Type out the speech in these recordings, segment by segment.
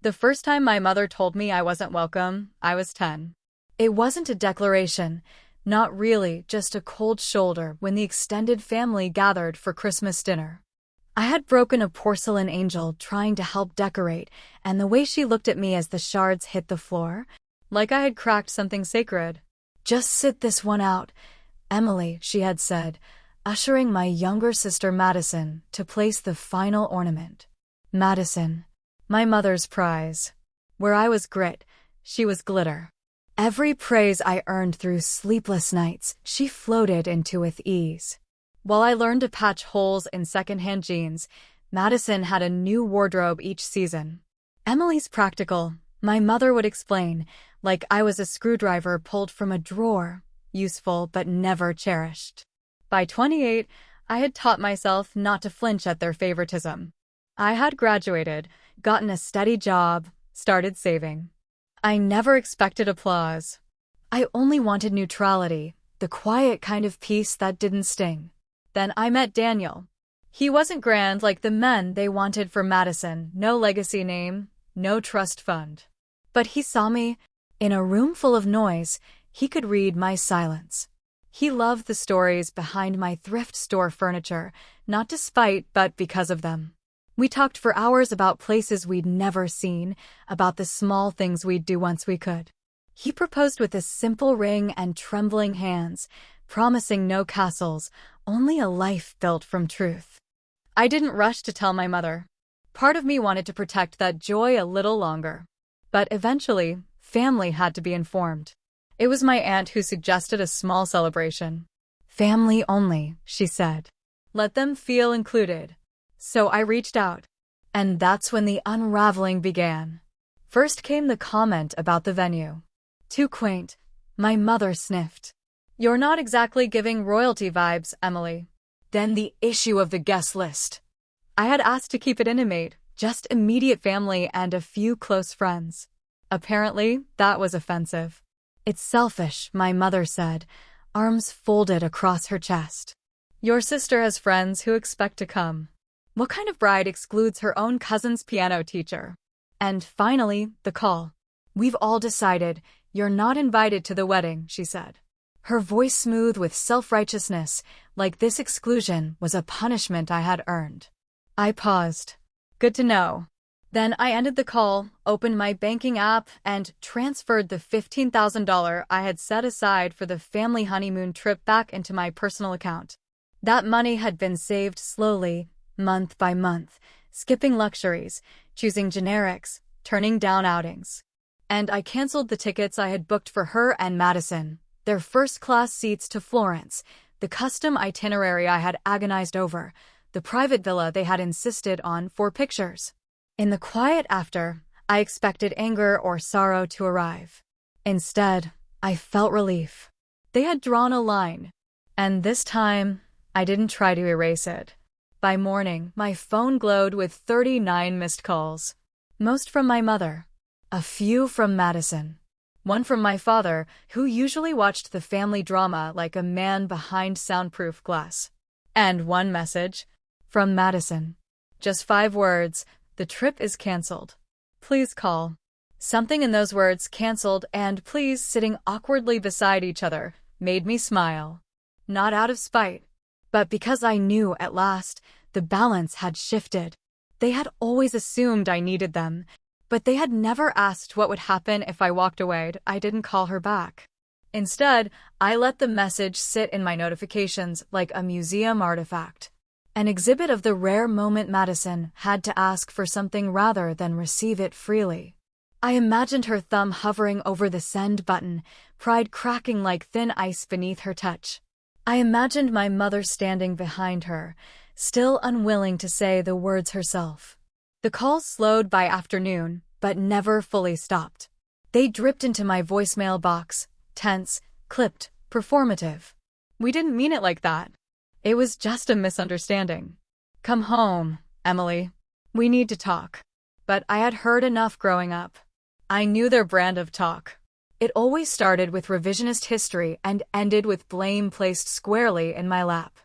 The first time my mother told me I wasn't welcome, I was 10. It wasn't a declaration, not really, just a cold shoulder when the extended family gathered for Christmas dinner. I had broken a porcelain angel trying to help decorate, and the way she looked at me as the shards hit the floor, like I had cracked something sacred. "Just sit this one out, Emily," she had said, ushering my younger sister Madison to place the final ornament. Madison, my mother's prize. Where I was grit, she was glitter. Every praise I earned through sleepless nights, she floated into with ease. While I learned to patch holes in secondhand jeans, Madison had a new wardrobe each season. "Emily's practical," my mother would explain, like I was a screwdriver pulled from a drawer, useful but never cherished. By 28, I had taught myself not to flinch at their favoritism. I had graduated, gotten a steady job, started saving. I never expected applause. I only wanted neutrality, the quiet kind of peace that didn't sting. Then I met Daniel. He wasn't grand like the men they wanted for Madison, no legacy name, no trust fund. But he saw me. In a room full of noise, he could read my silence. He loved the stories behind my thrift store furniture, not to spite but because of them. We talked for hours about places we'd never seen, about the small things we'd do once we could. He proposed with a simple ring and trembling hands, promising no castles, only a life built from truth. I didn't rush to tell my mother. Part of me wanted to protect that joy a little longer. But eventually, family had to be informed. It was my aunt who suggested a small celebration. "Family only," she said. "Let them feel included." So I reached out. And that's when the unraveling began. First came the comment about the venue. "Too quaint," my mother sniffed. "You're not exactly giving royalty vibes, Emily." Then the issue of the guest list. I had asked to keep it intimate, just immediate family and a few close friends. Apparently, that was offensive. "It's selfish," my mother said, arms folded across her chest. "Your sister has friends who expect to come. What kind of bride excludes her own cousin's piano teacher?" And finally, the call. "We've all decided, you're not invited to the wedding," she said. Her voice smooth with self-righteousness, like this exclusion was a punishment I had earned. I paused. Good to know. Then I ended the call, opened my banking app, and transferred the $15,000 I had set aside for the family honeymoon trip back into my personal account. That money had been saved slowly, month by month, skipping luxuries, choosing generics, turning down outings. And I canceled the tickets I had booked for her and Madison, their first-class seats to Florence, the custom itinerary I had agonized over, the private villa they had insisted on for pictures. In the quiet after, I expected anger or sorrow to arrive. Instead, I felt relief. They had drawn a line. And this time, I didn't try to erase it. By morning, my phone glowed with 39 missed calls. Most from my mother. A few from Madison. One from my father, who usually watched the family drama like a man behind soundproof glass. And one message from Madison. Just 5 words. "The trip is canceled. Please call." Something in those words, canceled and please, sitting awkwardly beside each other, made me smile. Not out of spite, but because I knew at last the balance had shifted. They had always assumed I needed them, but they had never asked what would happen if I walked away. I didn't call her back. Instead, I let the message sit in my notifications like a museum artifact. An exhibit of the rare moment Madison had to ask for something rather than receive it freely. I imagined her thumb hovering over the send button, pride cracking like thin ice beneath her touch. I imagined my mother standing behind her, still unwilling to say the words herself. The calls slowed by afternoon, but never fully stopped. They dripped into my voicemail box, tense, clipped, performative. "We didn't mean it like that. It was just a misunderstanding. Come home, Emily. We need to talk." But I had heard enough growing up. I knew their brand of talk. It always started with revisionist history and ended with blame placed squarely in my lap.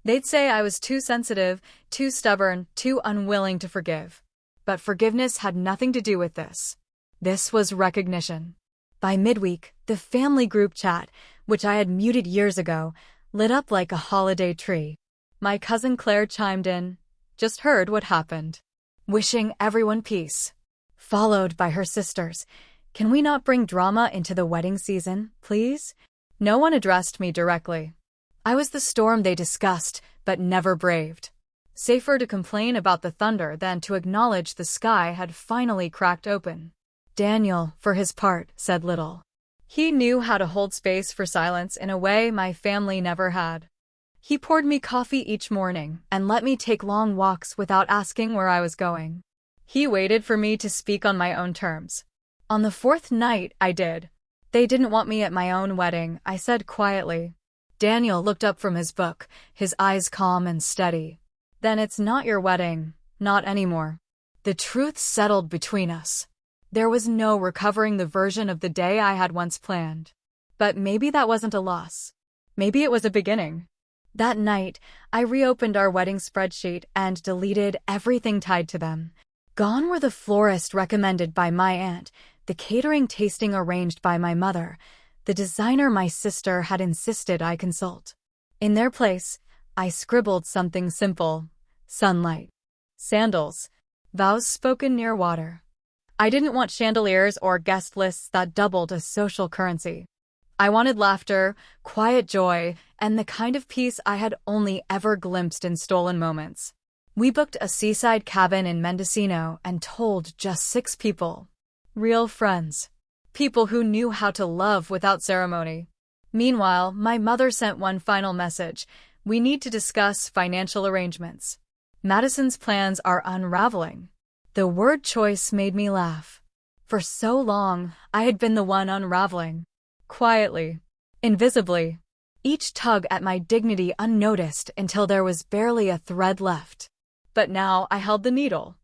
They'd say I was too sensitive, too stubborn, too unwilling to forgive. but forgiveness had nothing to do with this. This was recognition. By midweek, the family group chat, which I had muted years ago, lit up like a holiday tree. My cousin Claire chimed in, "Just heard what happened," wishing everyone peace. Followed by her sisters, "Can we not bring drama into the wedding season, please?" No one addressed me directly. I was the storm they discussed, but never braved. Safer to complain about the thunder than to acknowledge the sky had finally cracked open. Daniel, for his part, said little. He knew how to hold space for silence in a way my family never had. He poured me coffee each morning and let me take long walks without asking where I was going. He waited for me to speak on my own terms. On the fourth night, I did. "They didn't want me at my own wedding," I said quietly. Daniel looked up from his book, his eyes calm and steady. "Then it's not your wedding, not anymore." The truth settled between us. There was no recovering the version of the day I had once planned. But maybe that wasn't a loss. Maybe it was a beginning. That night, I reopened our wedding spreadsheet and deleted everything tied to them. Gone were the florist recommended by my aunt, the catering tasting arranged by my mother, the designer my sister had insisted I consult. In their place, I scribbled something simple: sunlight, sandals, vows spoken near water. I didn't want chandeliers or guest lists that doubled as social currency. I wanted laughter, quiet joy, and the kind of peace I had only ever glimpsed in stolen moments. We booked a seaside cabin in Mendocino and told just 6 people. Real friends. People who knew how to love without ceremony. Meanwhile, my mother sent one final message: "We need to discuss financial arrangements. Madison's plans are unraveling." The word choice made me laugh. For so long, I had been the one unraveling. Quietly. Invisibly. Each tug at my dignity unnoticed until there was barely a thread left. But now I held the needle.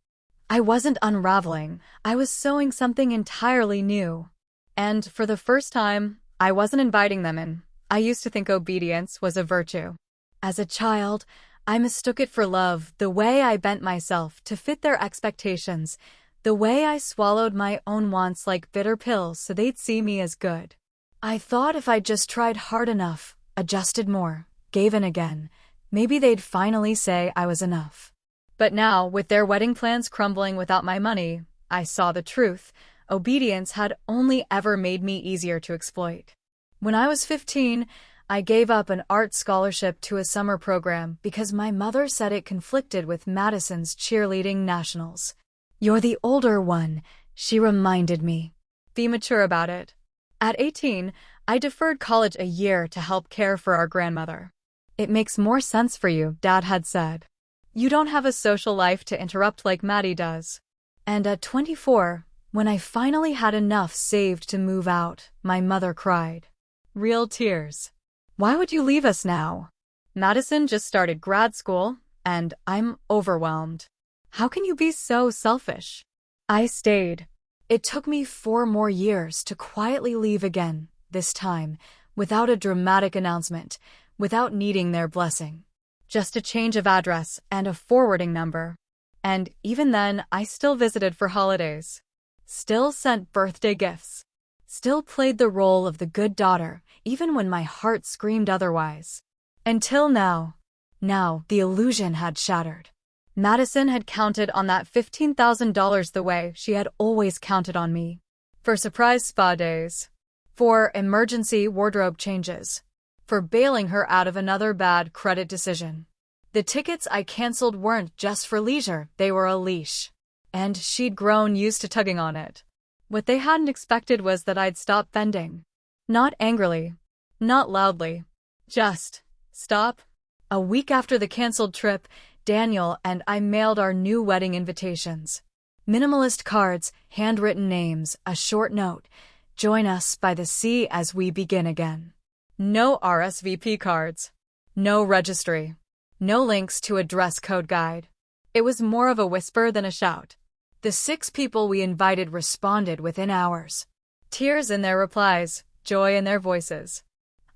I wasn't unraveling, I was sewing something entirely new. And for the first time, I wasn't inviting them in. I used to think obedience was a virtue. As a child, I mistook it for love, the way I bent myself to fit their expectations, the way I swallowed my own wants like bitter pills so they'd see me as good. I thought if I just tried hard enough, adjusted more, gave in again, maybe they'd finally say I was enough. But now, with their wedding plans crumbling without my money, I saw the truth. Obedience had only ever made me easier to exploit. When I was 15, I gave up an art scholarship to a summer program because my mother said it conflicted with Madison's cheerleading nationals. "You're the older one," she reminded me. "Be mature about it." At 18, I deferred college a year to help care for our grandmother. "It makes more sense for you," Dad had said. "You don't have a social life to interrupt like Maddie does." And at 24, when I finally had enough saved to move out, my mother cried. Real tears. "Why would you leave us now? Madison just started grad school, and I'm overwhelmed. How can you be so selfish?" I stayed. It took me 4 more years to quietly leave again, this time, without a dramatic announcement, without needing their blessing. Just a change of address and a forwarding number. And even then, I still visited for holidays. Still sent birthday gifts. Still played the role of the good daughter, even when my heart screamed otherwise. Until now. Now, the illusion had shattered. Madison had counted on that $15,000 the way she had always counted on me. For surprise spa days. For emergency wardrobe changes. For bailing her out of another bad credit decision. The tickets I canceled weren't just for leisure, they were a leash. And she'd grown used to tugging on it. What they hadn't expected was that I'd stop bending. Not angrily. Not loudly. Just stop. A week after the canceled trip, Daniel and I mailed our new wedding invitations. Minimalist cards, handwritten names, a short note. "Join us by the sea as we begin again." No RSVP cards. No registry. No links to a dress code guide. It was more of a whisper than a shout. The 6 people we invited responded within hours. Tears in their replies, joy in their voices.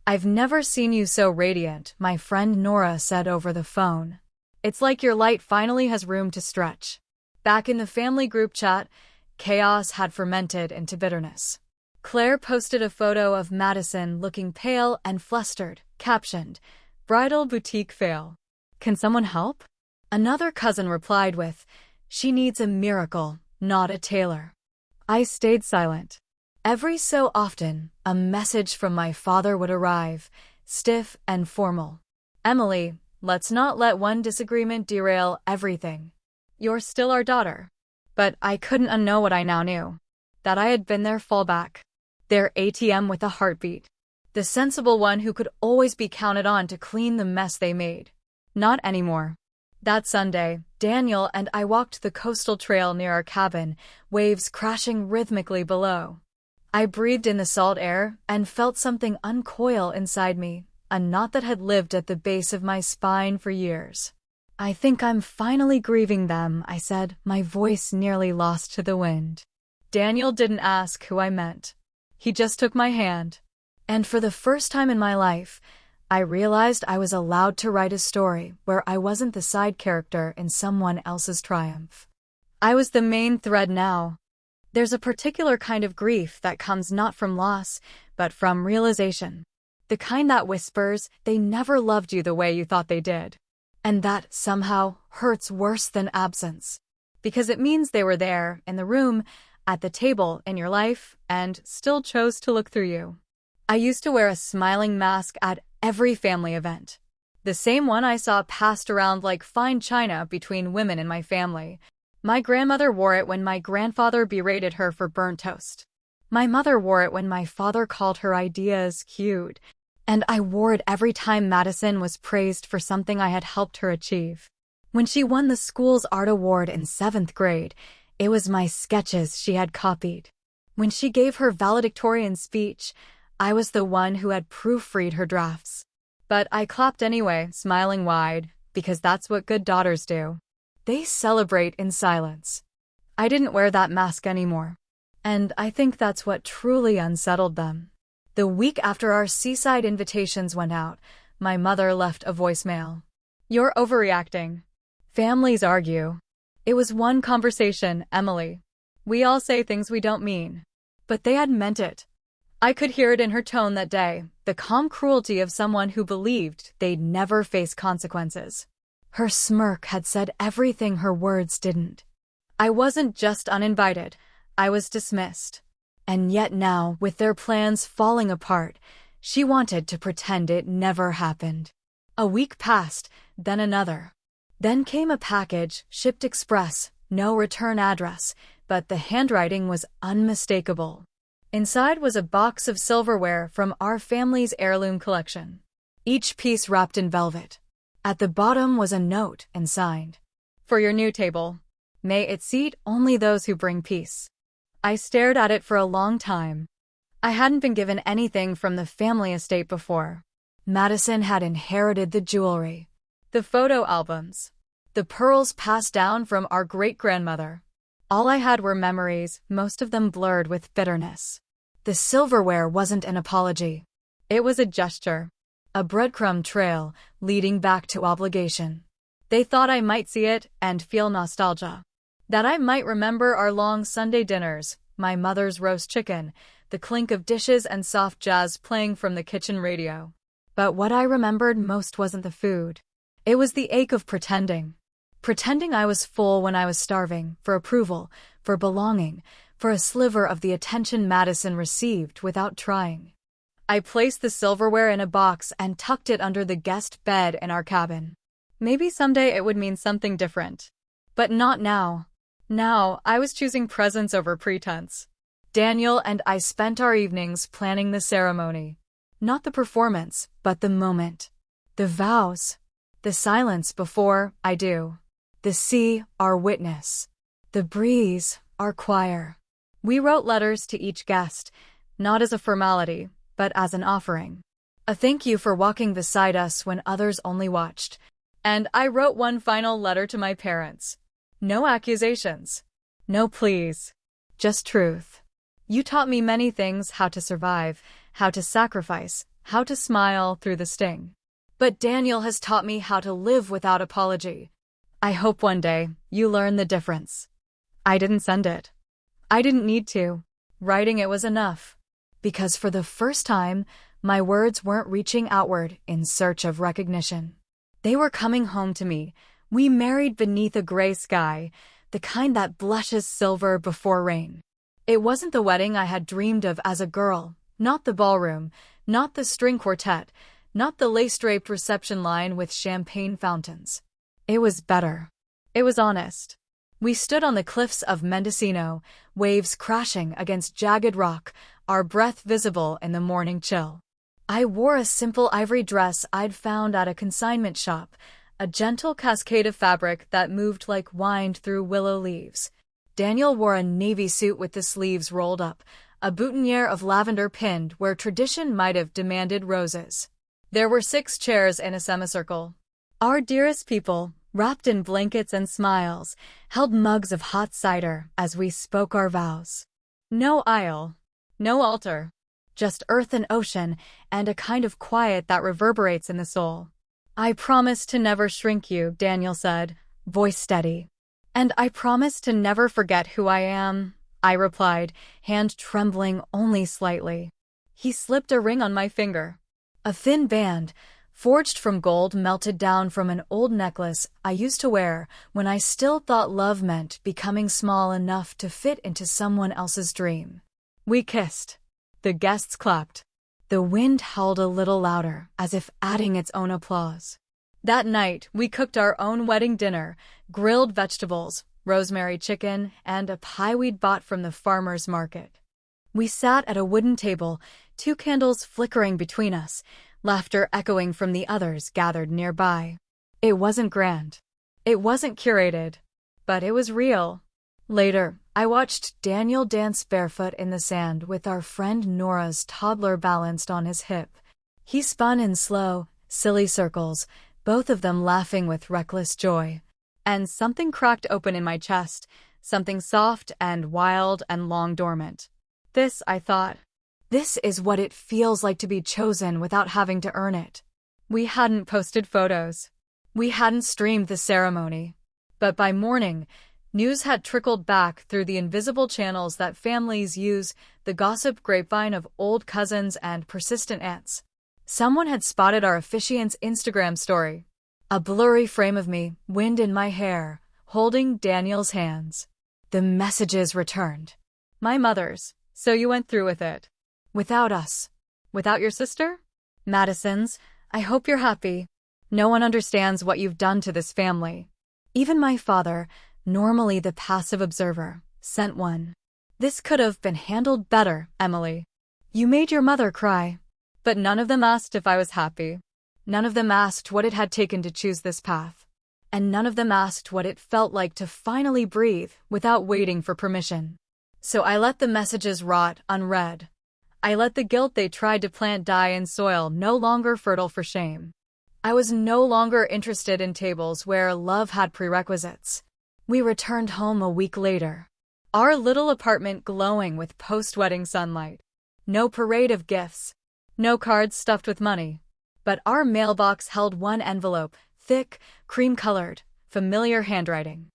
"I've never seen you so radiant," my friend Nora said over the phone. "It's like your light finally has room to stretch." Back in the family group chat, chaos had fermented into bitterness. Claire posted a photo of Madison looking pale and flustered, captioned, "Bridal boutique fail. Can someone help?" Another cousin replied with, "She needs a miracle, not a tailor." I stayed silent. Every so often, a message from my father would arrive, stiff and formal. "Emily, let's not let one disagreement derail everything. You're still our daughter." But I couldn't unknow what I now knew. That I had been their fallback. Their ATM with a heartbeat. The sensible one who could always be counted on to clean the mess they made. Not anymore. That Sunday, Daniel and I walked the coastal trail near our cabin, waves crashing rhythmically below. I breathed in the salt air and felt something uncoil inside me, a knot that had lived at the base of my spine for years. "I think I'm finally grieving them," I said, my voice nearly lost to the wind. Daniel didn't ask who I meant. He just took my hand. And for the first time in my life, I realized I was allowed to write a story where I wasn't the side character in someone else's triumph. I was the main thread now. There's a particular kind of grief that comes not from loss, but from realization. The kind that whispers they never loved you the way you thought they did. And that, somehow, hurts worse than absence. Because it means they were there, in the room, at the table, in your life, and still chose to look through you. I used to wear a smiling mask at every family event. The same one I saw passed around like fine china between women in my family. My grandmother wore it when my grandfather berated her for burnt toast. My mother wore it when my father called her ideas cute. And I wore it every time Madison was praised for something I had helped her achieve. When she won the school's art award in 7th grade, it was my sketches she had copied. When she gave her valedictorian speech, I was the one who had proofread her drafts. But I clapped anyway, smiling wide, because that's what good daughters do. They celebrate in silence. I didn't wear that mask anymore. And I think that's what truly unsettled them. The week after our seaside invitations went out, my mother left a voicemail. "You're overreacting. Families argue. It was one conversation, Emily. We all say things we don't mean." But they had meant it. I could hear it in her tone that day, the calm cruelty of someone who believed they'd never face consequences. Her smirk had said everything her words didn't. I wasn't just uninvited, I was dismissed. And yet now, with their plans falling apart, she wanted to pretend it never happened. A week passed, then another. Then came a package, shipped express, no return address, but the handwriting was unmistakable. Inside was a box of silverware from our family's heirloom collection, each piece wrapped in velvet. At the bottom was a note and signed, "For your new table. May it seat only those who bring peace." I stared at it for a long time. I hadn't been given anything from the family estate before. Madison had inherited the jewelry, the photo albums, the pearls passed down from our great-grandmother. All I had were memories, most of them blurred with bitterness. The silverware wasn't an apology. It was a gesture, a breadcrumb trail leading back to obligation. They thought I might see it and feel nostalgia. That I might remember our long Sunday dinners, my mother's roast chicken, the clink of dishes and soft jazz playing from the kitchen radio. But what I remembered most wasn't the food. It was the ache of pretending. Pretending I was full when I was starving, for approval, for belonging, for a sliver of the attention Madison received without trying. I placed the silverware in a box and tucked it under the guest bed in our cabin. Maybe someday it would mean something different. But not now. Now, I was choosing presents over pretense. Daniel and I spent our evenings planning the ceremony. Not the performance, but the moment. The vows. The silence before I do. The sea, our witness. The breeze, our choir. We wrote letters to each guest, not as a formality, but as an offering. A thank you for walking beside us when others only watched. And I wrote one final letter to my parents. No accusations. No pleas. Just truth. You taught me many things: how to survive, how to sacrifice, how to smile through the sting. But Daniel has taught me how to live without apology. I hope one day you learn the difference. I didn't send it. I didn't need to. Writing it was enough. Because for the first time, my words weren't reaching outward in search of recognition. They were coming home to me. We married beneath a gray sky, the kind that blushes silver before rain. It wasn't the wedding I had dreamed of as a girl, not the ballroom, not the string quartet, not the lace-draped reception line with champagne fountains. It was better. It was honest. We stood on the cliffs of Mendocino, waves crashing against jagged rock, our breath visible in the morning chill. I wore a simple ivory dress I'd found at a consignment shop, a gentle cascade of fabric that moved like wind through willow leaves. Daniel wore a navy suit with the sleeves rolled up, a boutonniere of lavender pinned where tradition might have demanded roses. There were 6 chairs in a semicircle. Our dearest people, wrapped in blankets and smiles, held mugs of hot cider as we spoke our vows. No aisle, no altar, just earth and ocean and a kind of quiet that reverberates in the soul. I promise to never shrink you, Daniel said, voice steady. And I promise to never forget who I am, I replied, hand trembling only slightly. He slipped a ring on my finger. A thin band, forged from gold, melted down from an old necklace I used to wear when I still thought love meant becoming small enough to fit into someone else's dream. We kissed. The guests clapped. The wind howled a little louder, as if adding its own applause. That night, we cooked our own wedding dinner, grilled vegetables, rosemary chicken, and a pie we'd bought from the farmer's market. We sat at a wooden table, 2 candles flickering between us, laughter echoing from the others gathered nearby. It wasn't grand. It wasn't curated. But it was real. Later, I watched Daniel dance barefoot in the sand with our friend Nora's toddler balanced on his hip. He spun in slow, silly circles, both of them laughing with reckless joy. And something cracked open in my chest, something soft and wild and long dormant. This, I thought. This is what it feels like to be chosen without having to earn it. We hadn't posted photos. We hadn't streamed the ceremony. But by morning, news had trickled back through the invisible channels that families use, the gossip grapevine of old cousins and persistent aunts. Someone had spotted our officiant's Instagram story. A blurry frame of me, wind in my hair, holding Daniel's hands. The messages returned. My mother's. So you went through with it. Without us. Without your sister? Madison's. I hope you're happy. No one understands what you've done to this family. Even my father, normally the passive observer, sent one. This could have been handled better, Emily. You made your mother cry. But none of them asked if I was happy. None of them asked what it had taken to choose this path. And none of them asked what it felt like to finally breathe without waiting for permission. So I let the messages rot unread. I let the guilt they tried to plant die in soil no longer fertile for shame. I was no longer interested in tables where love had prerequisites. We returned home a week later. Our little apartment glowing with post-wedding sunlight. No parade of gifts. No cards stuffed with money. But our mailbox held one envelope, thick, cream-colored, familiar handwriting.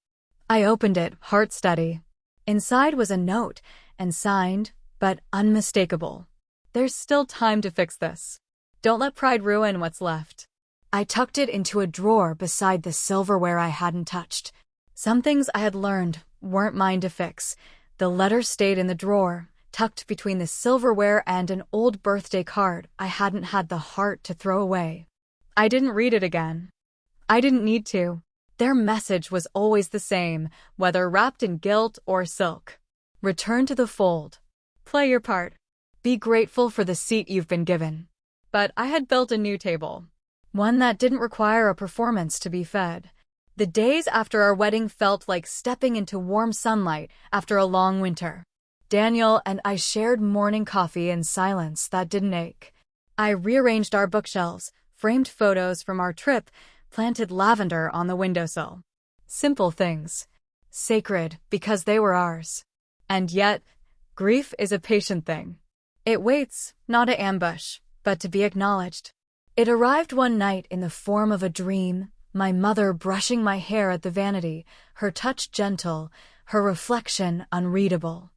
I opened it, heart steady. Inside was a note, and signed, but unmistakable. There's still time to fix this. Don't let pride ruin what's left. I tucked it into a drawer beside the silverware I hadn't touched. Some things I had learned weren't mine to fix. The letter stayed in the drawer, tucked between the silverware and an old birthday card I hadn't had the heart to throw away. I didn't read it again. I didn't need to. Their message was always the same, whether wrapped in gilt or silk. Return to the fold. Play your part. Be grateful for the seat you've been given. But I had built a new table. One that didn't require a performance to be fed. The days after our wedding felt like stepping into warm sunlight after a long winter. Daniel and I shared morning coffee in silence that didn't ache. I rearranged our bookshelves, framed photos from our trip, planted lavender on the windowsill. Simple things. Sacred because they were ours. And yet, grief is a patient thing. It waits, not to ambush, but to be acknowledged. It arrived one night in the form of a dream, my mother brushing my hair at the vanity, her touch gentle, her reflection unreadable.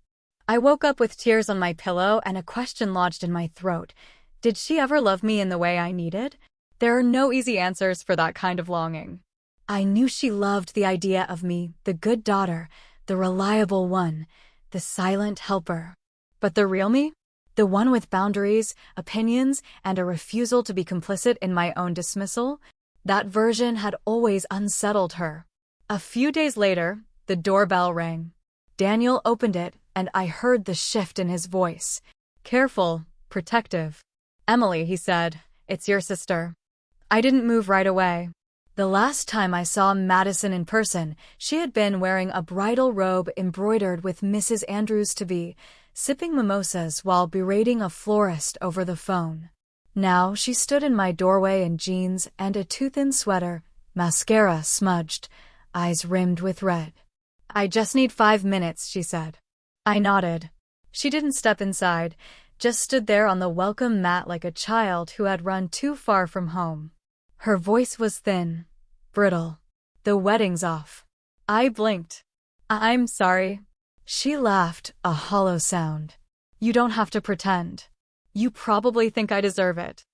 I woke up with tears on my pillow and a question lodged in my throat. Did she ever love me in the way I needed? There are no easy answers for that kind of longing. I knew she loved the idea of me, the good daughter, the reliable one, the silent helper. But the real me? The one with boundaries, opinions, and a refusal to be complicit in my own dismissal? That version had always unsettled her. A few days later, the doorbell rang. Daniel opened it, and I heard the shift in his voice. Careful, protective. "Emily," he said, "it's your sister." I didn't move right away. The last time I saw Madison in person, she had been wearing a bridal robe embroidered with Mrs. Andrews-to-be, sipping mimosas while berating a florist over the phone. Now she stood in my doorway in jeans and a too-thin sweater, mascara smudged, eyes rimmed with red. "I just need 5 minutes," she said. I nodded. She didn't step inside, just stood there on the welcome mat like a child who had run too far from home. Her voice was thin, brittle. "The wedding's off." I blinked. "I'm sorry." She laughed, a hollow sound. "You don't have to pretend. You probably think I deserve it."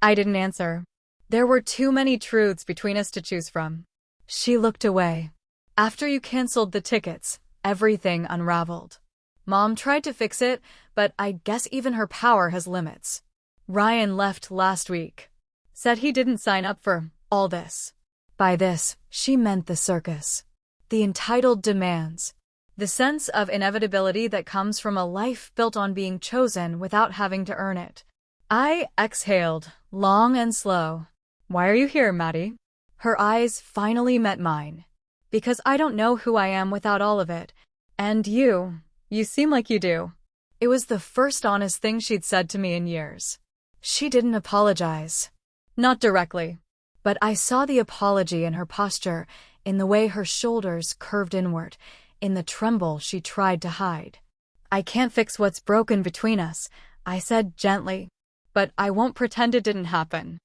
I didn't answer. There were too many truths between us to choose from. She looked away. "After you canceled the tickets, everything unraveled. Mom tried to fix it, but I guess even her power has limits. Ryan left last week. Said he didn't sign up for all this." By this, she meant the circus. The entitled demands. The sense of inevitability that comes from a life built on being chosen without having to earn it. I exhaled, long and slow. "Why are you here, Maddie?" Her eyes finally met mine. "Because I don't know who I am without all of it. And you seem like you do." It was the first honest thing she'd said to me in years. She didn't apologize. Not directly. But I saw the apology in her posture, in the way her shoulders curved inward, in the tremble she tried to hide. "I can't fix what's broken between us," I said gently. "But I won't pretend it didn't happen."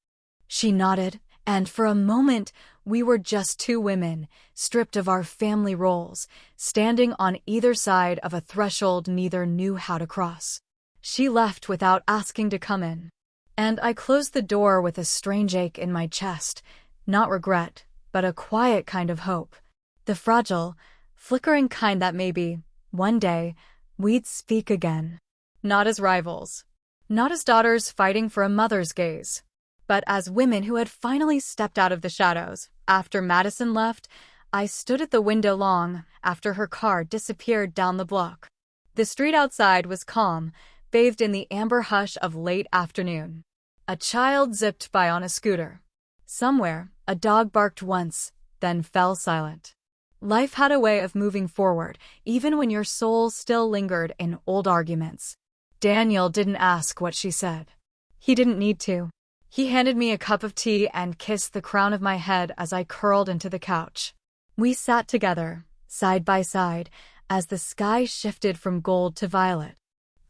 She nodded, and for a moment we were just two women, stripped of our family roles, standing on either side of a threshold neither knew how to cross. She left without asking to come in. And I closed the door with a strange ache in my chest, not regret, but a quiet kind of hope. The fragile, flickering kind that maybe, one day, we'd speak again. Not as rivals. Not as daughters fighting for a mother's gaze. But as women who had finally stepped out of the shadows. After Madison left, I stood at the window long after her car disappeared down the block. The street outside was calm, bathed in the amber hush of late afternoon. A child zipped by on a scooter. Somewhere, a dog barked once, then fell silent. Life had a way of moving forward, even when your soul still lingered in old arguments. Daniel didn't ask what she said. He didn't need to. He handed me a cup of tea and kissed the crown of my head as I curled into the couch. We sat together, side by side, as the sky shifted from gold to violet.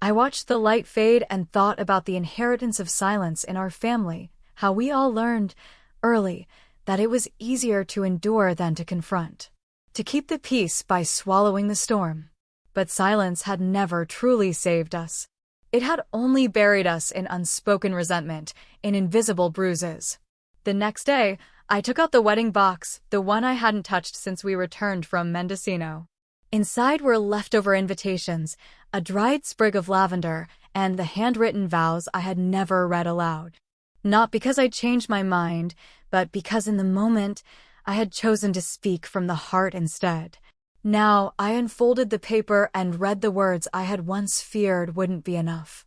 I watched the light fade and thought about the inheritance of silence in our family, how we all learned, early, that it was easier to endure than to confront, to keep the peace by swallowing the storm. But silence had never truly saved us. It had only buried us in unspoken resentment, in invisible bruises. The next day, I took out the wedding box, the one I hadn't touched since we returned from Mendocino. Inside were leftover invitations, a dried sprig of lavender, and the handwritten vows I had never read aloud. Not because I changed my mind, but because in the moment, I had chosen to speak from the heart instead. Now I unfolded the paper and read the words I had once feared wouldn't be enough.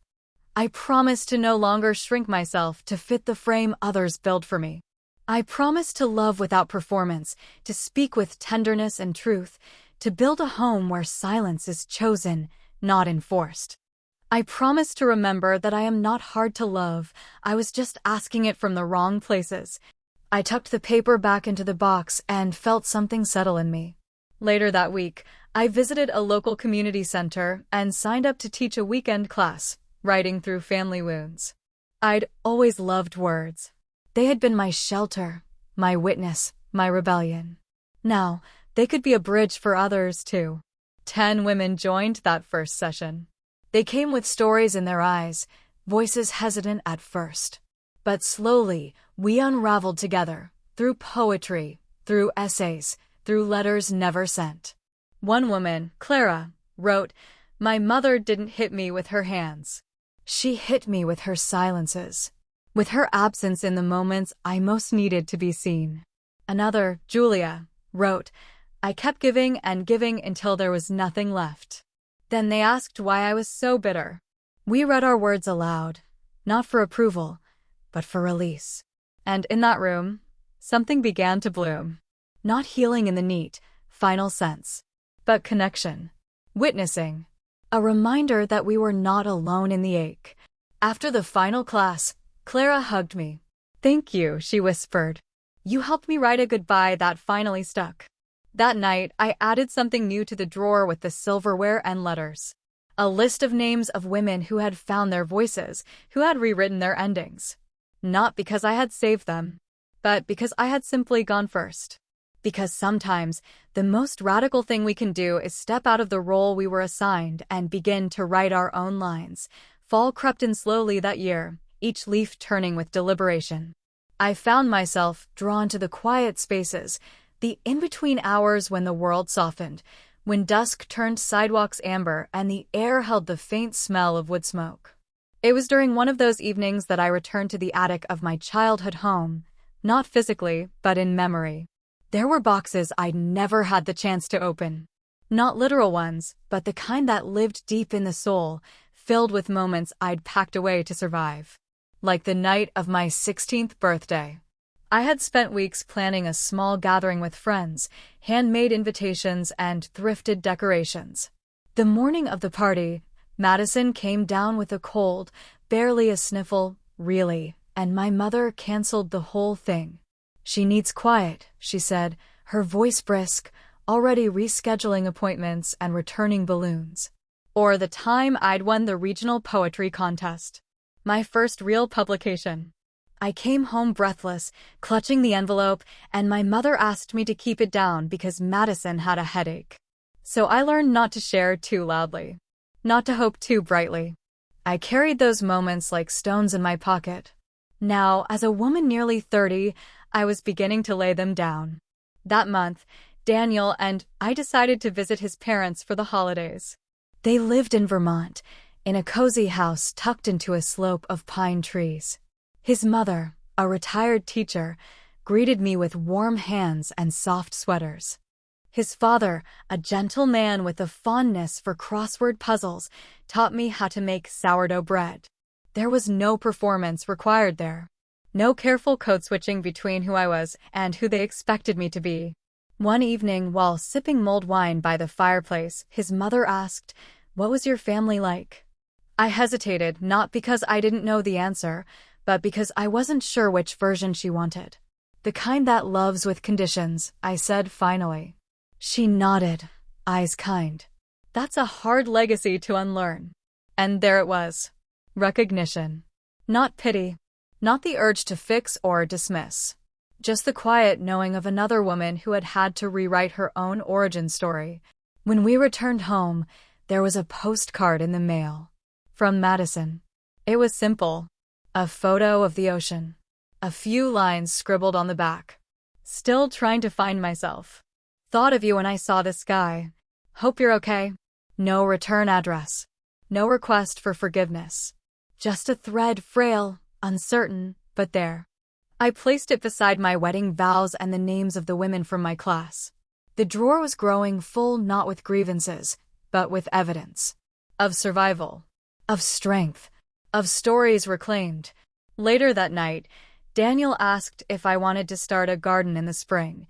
I promised to no longer shrink myself to fit the frame others build for me. I promised to love without performance, to speak with tenderness and truth, to build a home where silence is chosen, not enforced. I promised to remember that I am not hard to love, I was just asking it from the wrong places. I tucked the paper back into the box and felt something settle in me. Later that week, I visited a local community center and signed up to teach a weekend class, writing through family wounds. I'd always loved words. They had been my shelter, my witness, my rebellion. Now, they could be a bridge for others, too. 10 women joined that first session. They came with stories in their eyes, voices hesitant at first. But slowly, we unraveled together, through poetry, through essays, through letters never sent. One woman, Clara, wrote, "My mother didn't hit me with her hands. She hit me with her silences, with her absence in the moments I most needed to be seen." Another, Julia, wrote, "I kept giving and giving until there was nothing left. Then they asked why I was so bitter." We read our words aloud, not for approval, but for release. And in that room, something began to bloom. Not healing in the neat, final sense, but connection, witnessing, a reminder that we were not alone in the ache. After the final class, Clara hugged me. "Thank you," she whispered. "You helped me write a goodbye that finally stuck." That night, I added something new to the drawer with the silverware and letters. A list of names of women who had found their voices, who had rewritten their endings. Not because I had saved them, but because I had simply gone first. Because sometimes, the most radical thing we can do is step out of the role we were assigned and begin to write our own lines. Fall crept in slowly that year, each leaf turning with deliberation. I found myself drawn to the quiet spaces, the in-between hours when the world softened, when dusk turned sidewalks amber and the air held the faint smell of wood smoke. It was during one of those evenings that I returned to the attic of my childhood home, not physically, but in memory. There were boxes I'd never had the chance to open. Not literal ones, but the kind that lived deep in the soul, filled with moments I'd packed away to survive. Like the night of my 16th birthday. I had spent weeks planning a small gathering with friends, handmade invitations, and thrifted decorations. The morning of the party, Madison came down with a cold, barely a sniffle, really, and my mother canceled the whole thing. "She needs quiet," she said, her voice brisk, already rescheduling appointments and returning balloons. Or the time I'd won the regional poetry contest. My first real publication. I came home breathless, clutching the envelope, and my mother asked me to keep it down because Madison had a headache. So I learned not to share too loudly, not to hope too brightly. I carried those moments like stones in my pocket. Now, as a woman nearly 30, I was beginning to lay them down. That month, Daniel and I decided to visit his parents for the holidays. They lived in Vermont, in a cozy house tucked into a slope of pine trees. His mother, a retired teacher, greeted me with warm hands and soft sweaters. His father, a gentle man with a fondness for crossword puzzles, taught me how to make sourdough bread. There was no performance required there. No careful code switching between who I was and who they expected me to be. One evening, while sipping mulled wine by the fireplace, his mother asked, "What was your family like?" I hesitated, not because I didn't know the answer, but because I wasn't sure which version she wanted. "The kind that loves with conditions," I said finally. She nodded, eyes kind. That's a hard legacy to unlearn. And there it was. Recognition. Not pity. Not the urge to fix or dismiss. Just the quiet knowing of another woman who had had to rewrite her own origin story. When we returned home, there was a postcard in the mail. From Madison. It was simple. A photo of the ocean. A few lines scribbled on the back. "Still trying to find myself. Thought of you when I saw the sky. Hope you're okay." No return address. No request for forgiveness. Just a thread, frail, uncertain, but there. I placed it beside my wedding vows and the names of the women from my class. The drawer was growing full not with grievances, but with evidence. Of survival. Of strength. Of stories reclaimed. Later that night, Daniel asked if I wanted to start a garden in the spring.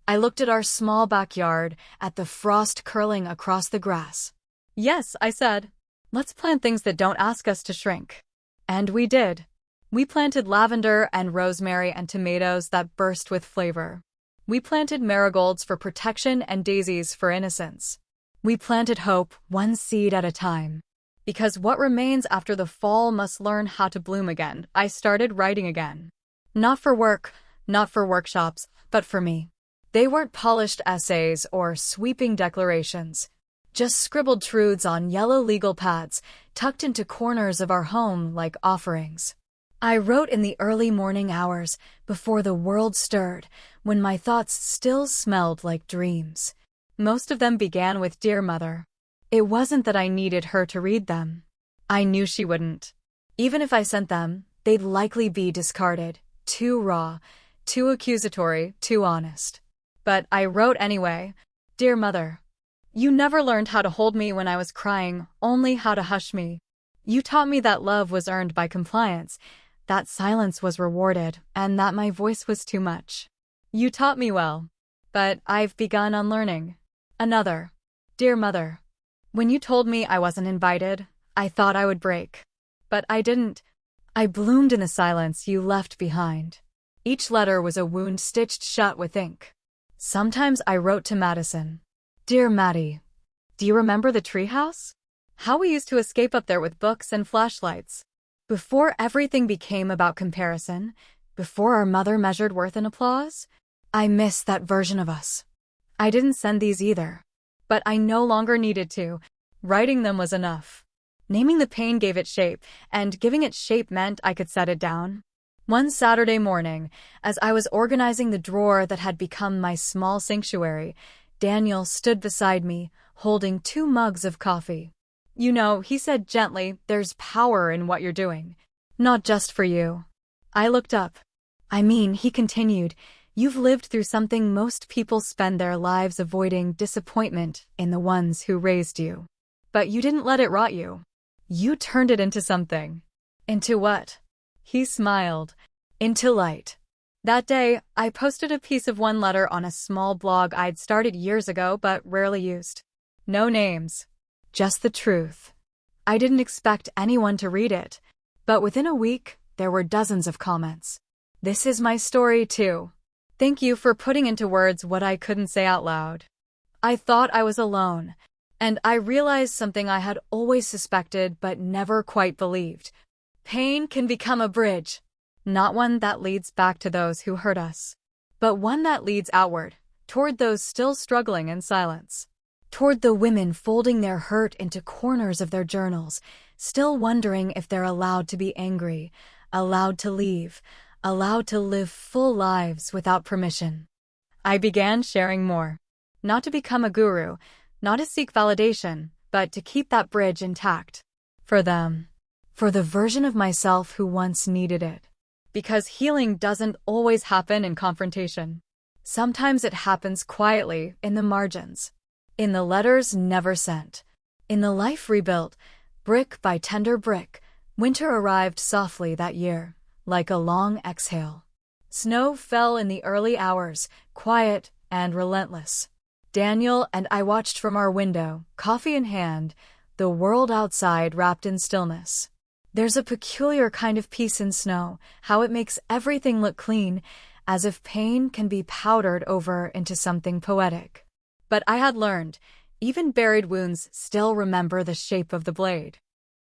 I looked at our small backyard, at the frost curling across the grass. "Yes," I said. "Let's plant things that don't ask us to shrink." And we did. We planted lavender and rosemary and tomatoes that burst with flavor. We planted marigolds for protection and daisies for innocence. We planted hope, one seed at a time. Because what remains after the fall must learn how to bloom again, I started writing again. Not for work, not for workshops, but for me. They weren't polished essays or sweeping declarations. Just scribbled truths on yellow legal pads, tucked into corners of our home like offerings. I wrote in the early morning hours, before the world stirred, when my thoughts still smelled like dreams. Most of them began with "Dear Mother." It wasn't that I needed her to read them. I knew she wouldn't. Even if I sent them, they'd likely be discarded. Too raw, too accusatory, too honest. But I wrote anyway. "Dear Mother, you never learned how to hold me when I was crying, only how to hush me. You taught me that love was earned by compliance, that silence was rewarded, and that my voice was too much. You taught me well, but I've begun unlearning." Another. "Dear Mother, when you told me I wasn't invited, I thought I would break. But I didn't. I bloomed in the silence you left behind." Each letter was a wound stitched shut with ink. Sometimes I wrote to Madison. "Dear Maddie, do you remember the treehouse? How we used to escape up there with books and flashlights? Before everything became about comparison, before our mother measured worth in applause? I miss that version of us. I didn't send these either, but I no longer needed to. Writing them was enough. Naming the pain gave it shape, and giving it shape meant I could set it down. One Saturday morning, as I was organizing the drawer that had become my small sanctuary, Daniel stood beside me, holding 2 mugs of coffee. "You know," he said gently, "there's power in what you're doing. Not just for you." I looked up. "I mean," he continued, "you've lived through something most people spend their lives avoiding: disappointment in the ones who raised you. But you didn't let it rot you. You turned it into something." "Into what?" He smiled. "Into light." That day, I posted a piece of one letter on a small blog I'd started years ago but rarely used. No names. Just the truth. I didn't expect anyone to read it, but within a week, there were dozens of comments. "This is my story too. Thank you for putting into words what I couldn't say out loud." I thought I was alone, and I realized something I had always suspected but never quite believed. Pain can become a bridge. Not one that leads back to those who hurt us, but one that leads outward, toward those still struggling in silence. Toward the women folding their hurt into corners of their journals, still wondering if they're allowed to be angry, allowed to leave, allowed to live full lives without permission. I began sharing more. Not to become a guru, not to seek validation, but to keep that bridge intact. For them. For the version of myself who once needed it. Because healing doesn't always happen in confrontation. Sometimes it happens quietly, in the margins. In the letters never sent. In the life rebuilt, brick by tender brick. Winter arrived softly that year, like a long exhale. Snow fell in the early hours, quiet and relentless. Daniel and I watched from our window, coffee in hand, the world outside wrapped in stillness. There's a peculiar kind of peace in snow, how it makes everything look clean, as if pain can be powdered over into something poetic. But I had learned, even buried wounds still remember the shape of the blade.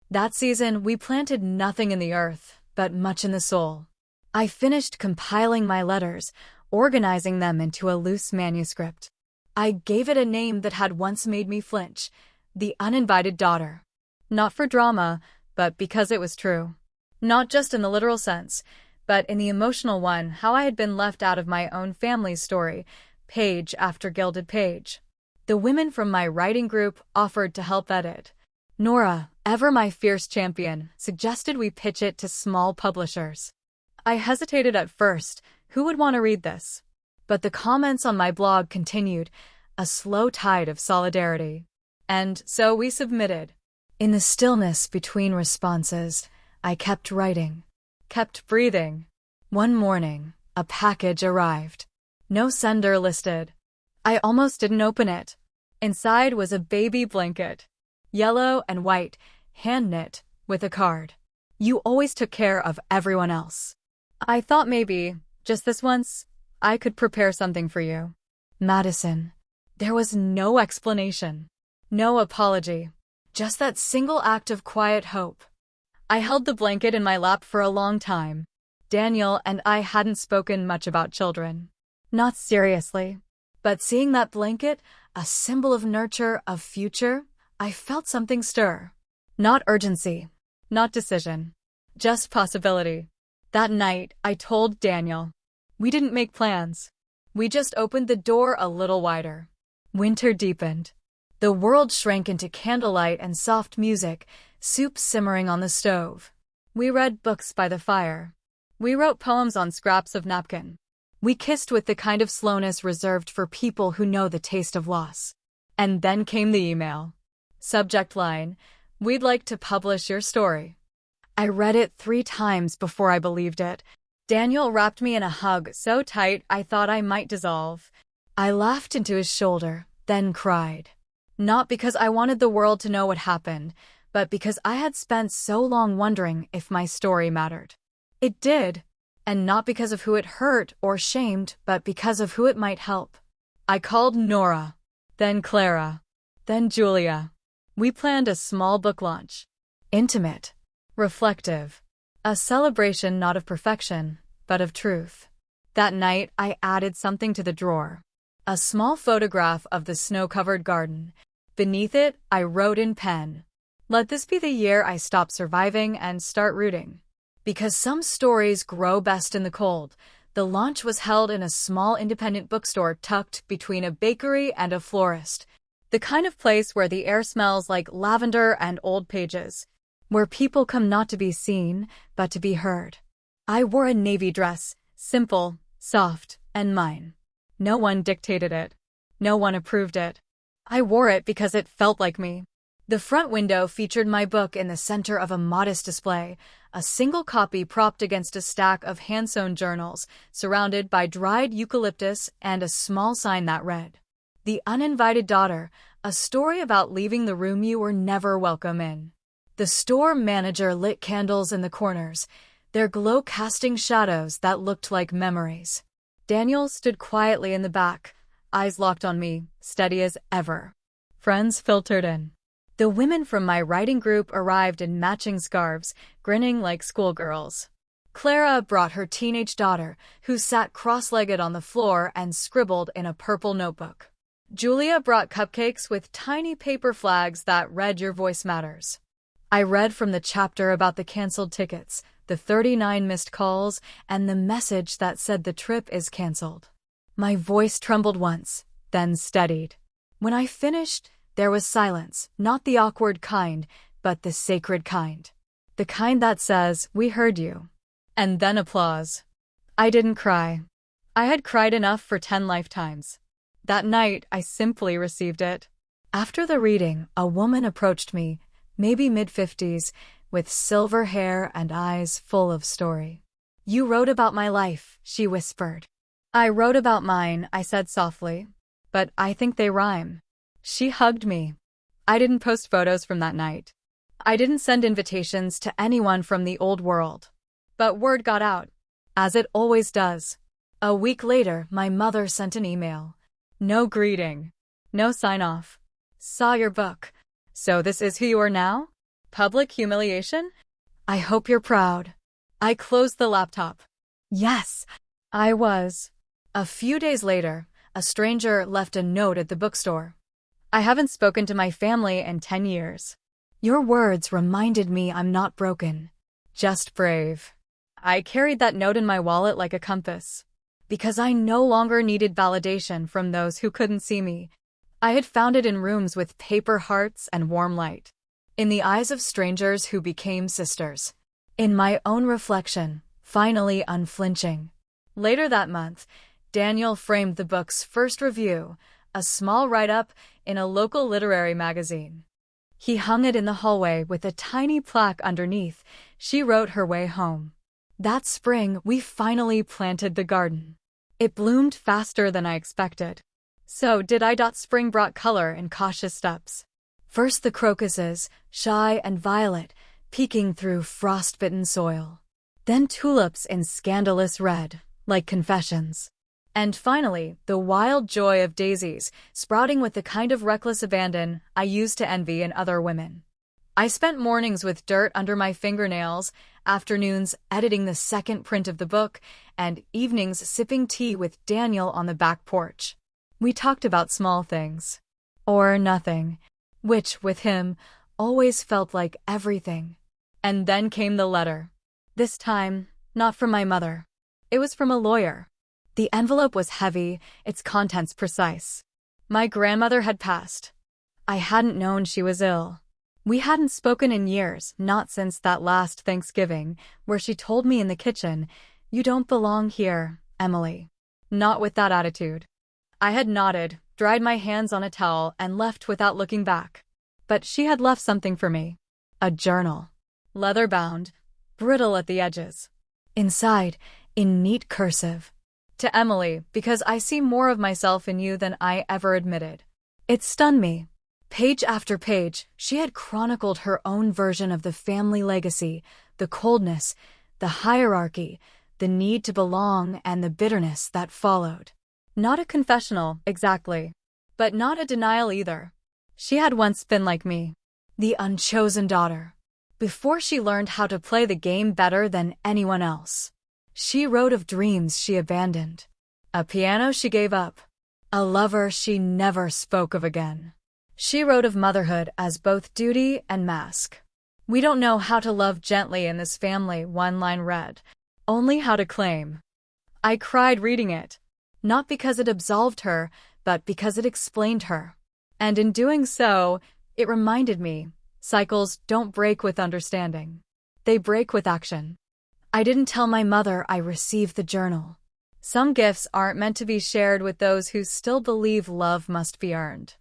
That season, we planted nothing in the earth, but much in the soul. I finished compiling my letters, organizing them into a loose manuscript. I gave it a name that had once made me flinch, The Uninvited Daughter. Not for drama, but because it was true. Not just in the literal sense, but in the emotional one, how I had been left out of my own family's story, page after gilded page. The women from my writing group offered to help edit. Nora, ever my fierce champion, suggested we pitch it to small publishers. I hesitated at first, who would want to read this? But the comments on my blog continued, a slow tide of solidarity. And so we submitted. In the stillness between responses, I kept writing, kept breathing. One morning, a package arrived. No sender listed. I almost didn't open it. Inside was a baby blanket. Yellow and white, hand-knit, with a card. "You always took care of everyone else. I thought maybe, just this once, I could prepare something for you. Madison." There was no explanation. No apology. Just that single act of quiet hope. I held the blanket in my lap for a long time. Daniel and I hadn't spoken much about children. Not seriously. But seeing that blanket, a symbol of nurture, of future, I felt something stir. Not urgency, not decision, just possibility. That night, I told Daniel. We didn't make plans. We just opened the door a little wider. Winter deepened. The world shrank into candlelight and soft music, soup simmering on the stove. We read books by the fire. We wrote poems on scraps of napkin. We kissed with the kind of slowness reserved for people who know the taste of loss. And then came the email. Subject line, "We'd like to publish your story." I read it 3 times before I believed it. Daniel wrapped me in a hug so tight I thought I might dissolve. I laughed into his shoulder, then cried. Not because I wanted the world to know what happened, but because I had spent so long wondering if my story mattered. It did. And not because of who it hurt or shamed, but because of who it might help. I called Nora, then Clara, then Julia. We planned a small book launch. Intimate, reflective, a celebration not of perfection, but of truth. That night, I added something to the drawer. A small photograph of the snow-covered garden. Beneath it, I wrote in pen, "Let this be the year I stop surviving and start rooting." Because some stories grow best in the cold, the launch was held in a small independent bookstore tucked between a bakery and a florist. The kind of place where the air smells like lavender and old pages. Where people come not to be seen, but to be heard. I wore a navy dress, simple, soft, and mine. No one dictated it. No one approved it. I wore it because it felt like me. The front window featured my book in the center of a modest display, a single copy propped against a stack of hand-sewn journals, surrounded by dried eucalyptus and a small sign that read, "The Uninvited Daughter, a story about leaving the room you were never welcome in." The store manager lit candles in the corners, their glow casting shadows that looked like memories. Daniel stood quietly in the back, eyes locked on me, steady as ever. Friends filtered in. The women from my writing group arrived in matching scarves, grinning like schoolgirls. Clara brought her teenage daughter, who sat cross-legged on the floor and scribbled in a purple notebook. Julia brought cupcakes with tiny paper flags that read "Your voice matters." I read from the chapter about the canceled tickets, the 39 missed calls, and the message that said the trip is canceled. My voice trembled once, then steadied. When I finished, there was silence, not the awkward kind, but the sacred kind. The kind that says, "We heard you." And then applause. I didn't cry. I had cried enough for 10 lifetimes. That night, I simply received it. After the reading, a woman approached me, maybe mid-50s, with silver hair and eyes full of story. "You wrote about my life," she whispered. "I wrote about mine," I said softly. "But I think they rhyme." She hugged me. I didn't post photos from that night. I didn't send invitations to anyone from the old world. But word got out, as it always does. A week later, my mother sent an email. No greeting. No sign-off. "Saw your book. So this is who you are now? Public humiliation? I hope you're proud." I closed the laptop. Yes, I was. A few days later, a stranger left a note at the bookstore. "I haven't spoken to my family in 10 years. Your words reminded me I'm not broken, just brave." I carried that note in my wallet like a compass. Because I no longer needed validation from those who couldn't see me. I had found it in rooms with paper hearts and warm light. In the eyes of strangers who became sisters. In my own reflection, finally unflinching. Later that month, Daniel framed the book's first review, a small write-up in a local literary magazine. He hung it in the hallway with a tiny plaque underneath. She wrote her way home. That spring, we finally planted the garden. It bloomed faster than I expected. So did I. Spring brought color in cautious steps. First the crocuses, shy and violet, peeking through frost-bitten soil. Then tulips in scandalous red, like confessions. And finally, the wild joy of daisies, sprouting with the kind of reckless abandon I used to envy in other women. I spent mornings with dirt under my fingernails, afternoons editing the second print of the book, and evenings sipping tea with Daniel on the back porch. We talked about small things. or nothing, which, with him, always felt like everything. And then came the letter. This time, not from my mother. It was from a lawyer. The envelope was heavy, its contents precise. My grandmother had passed. I hadn't known she was ill. We hadn't spoken in years, not since that last Thanksgiving, where she told me in the kitchen, "You don't belong here, Emily." Not with that attitude. I had nodded, dried my hands on a towel, and left without looking back. But she had left something for me. A journal. Leather-bound, brittle at the edges. Inside, in neat cursive. To Emily, because I see more of myself in you than I ever admitted. It stunned me. Page after page, she had chronicled her own version of the family legacy, the coldness, the hierarchy, the need to belong, and the bitterness that followed. Not a confessional, exactly. But not a denial either. She had once been like me. The unchosen daughter. Before she learned how to play the game better than anyone else. She wrote of dreams she abandoned. A piano she gave up. A lover she never spoke of again. She wrote of motherhood as both duty and mask. "We don't know how to love gently in this family," one line read. "Only how to claim." I cried reading it. Not because it absolved her, but because it explained her. And in doing so, it reminded me, cycles don't break with understanding. They break with action. I didn't tell my mother I received the journal. Some gifts aren't meant to be shared with those who still believe love must be earned.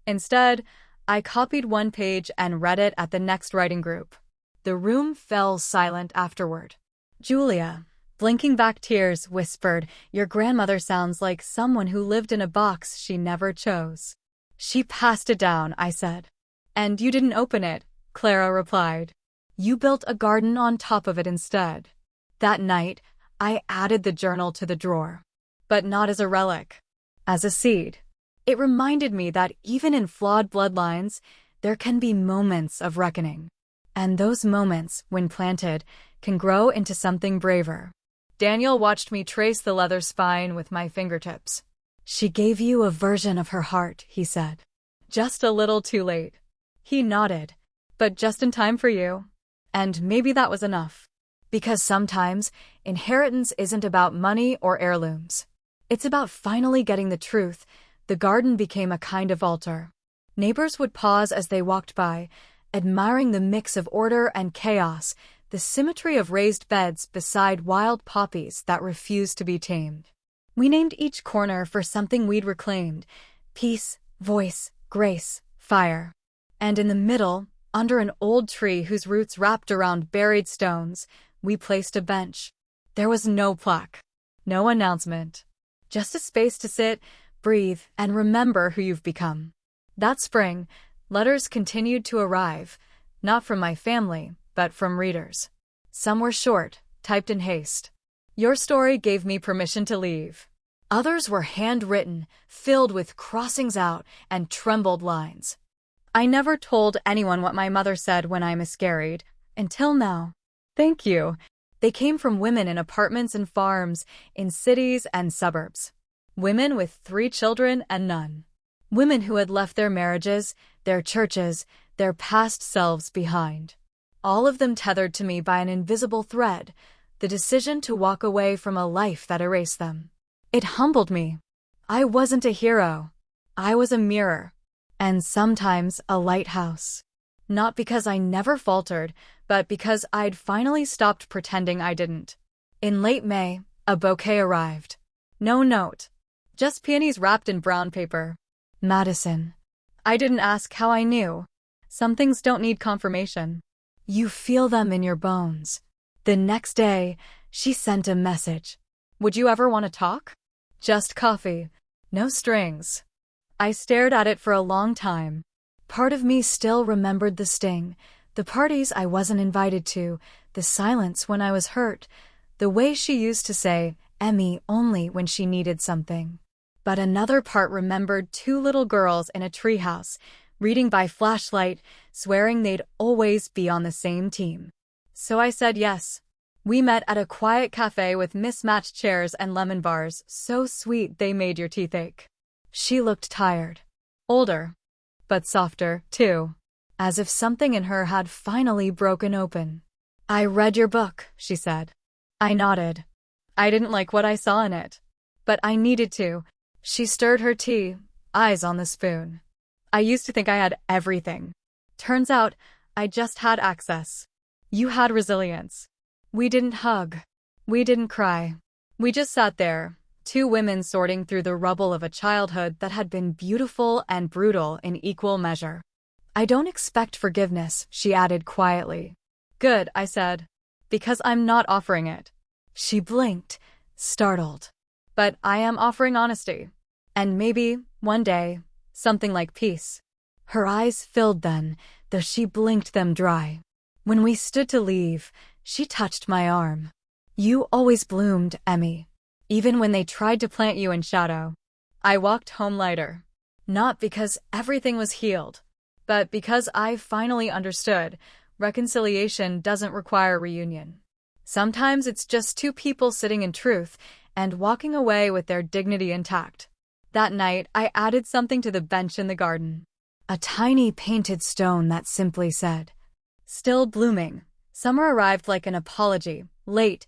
Instead, I copied one page and read it at the next writing group. The room fell silent afterward. Julia, blinking back tears, whispered, "Your grandmother sounds like someone who lived in a box she never chose." "She passed it down," I said. "And you didn't open it," Clara replied. "You built a garden on top of it instead." That night, I added the journal to the drawer. But not as a relic. As a seed. It reminded me that even in flawed bloodlines, there can be moments of reckoning. And those moments, when planted, can grow into something braver. Daniel watched me trace the leather spine with my fingertips. "She gave you a version of her heart," he said. "Just a little too late." He nodded. "But just in time for you." And maybe that was enough. Because sometimes, inheritance isn't about money or heirlooms. It's about finally getting the truth. The garden became a kind of altar. Neighbors would pause as they walked by, admiring the mix of order and chaos, the symmetry of raised beds beside wild poppies that refused to be tamed. We named each corner for something we'd reclaimed: peace, voice, grace, fire. And in the middle, under an old tree whose roots wrapped around buried stones, we placed a bench. There was no plaque, no announcement, just a space to sit, breathe, and remember who you've become. That spring, letters continued to arrive, not from my family, but from readers. Some were short, typed in haste. "Your story gave me permission to leave." Others were handwritten, filled with crossings out and trembled lines. I never told anyone what my mother said when I miscarried, until now. Thank you. They came from women in apartments and farms, in cities and suburbs. Women with 3 children and none. Women who had left their marriages, their churches, their past selves behind. All of them tethered to me by an invisible thread, the decision to walk away from a life that erased them. It humbled me. I wasn't a hero. I was a mirror. And sometimes a lighthouse. Not because I never faltered, but because I'd finally stopped pretending I didn't. In late May, a bouquet arrived. No note. Just peonies wrapped in brown paper. Madison. I didn't ask how I knew. Some things don't need confirmation. You feel them in your bones. The next day, she sent a message. "Would you ever want to talk? Just coffee. No strings." I stared at it for a long time. Part of me still remembered the sting, the parties I wasn't invited to, the silence when I was hurt, the way she used to say, "Emmy," only when she needed something. But another part remembered 2 little girls in a treehouse, reading by flashlight, swearing they'd always be on the same team. So I said yes. We met at a quiet cafe with mismatched chairs and lemon bars, so sweet they made your teeth ache. She looked tired. Older. but softer, too. As if something in her had finally broken open. "I read your book," she said. I nodded. I didn't like what I saw in it. But I needed to. She stirred her tea, eyes on the spoon. "I used to think I had everything. Turns out, I just had access. You had resilience. We didn't hug. We didn't cry. We just sat there, two women sorting through the rubble of a childhood that had been beautiful and brutal in equal measure." "I don't expect forgiveness," she added quietly. "Good," I said. "Because I'm not offering it." She blinked, startled. "But I am offering honesty. And maybe, one day, something like peace." Her eyes filled then, though she blinked them dry. When we stood to leave, she touched my arm. "You always bloomed, Emmy. Even when they tried to plant you in shadow." I walked home lighter. Not because everything was healed, but because I finally understood reconciliation doesn't require reunion. Sometimes it's just two people sitting in truth and walking away with their dignity intact. That night, I added something to the bench in the garden. A tiny painted stone that simply said, "Still blooming." Summer arrived like an apology, late,